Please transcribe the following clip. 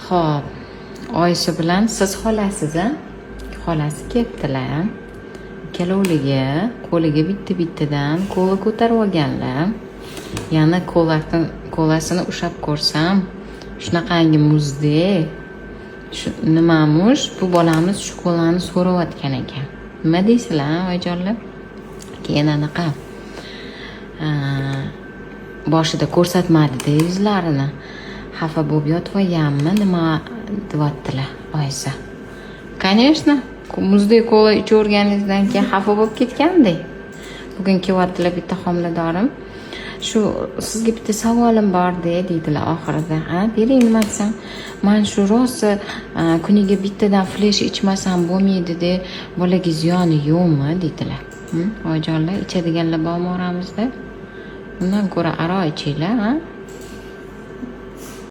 Xo'p, Oyisha bilan siz xolasiz, a? Xolasi kelibdilar. Ikkalovligi qo'liga bitta-bittadan kola ko'tarib olganlar. Yana kolasini ushlab ko'rsam, shunaqangi muzdek. Nimamush, bu bolamiz shu kolani so'rayotgan ekan. Nima deysizlar, oyijonlar? Keyin anaqa boshida ko'rsatmadi-da yuzlarini. Xafa bo'lib yotib olganmi, nima deyaptilar Oyisa? Конечно, muzdek kola ichaverganingizdan keyin xafa bo'lib ketgandek. Bugun kelyaptilar bitta homiladorim. Shu sizga bitta savolim bor deydilar oxirida. Bering nima desam, men shu rost kuniga bittadan flesh ichmasam bo'lmaydi-da, bolaga ziyoni yo'qmi deydilar. Oyijonlar, ichadiganlar bormi oramizda? Undan ko'ra aro ichinglar,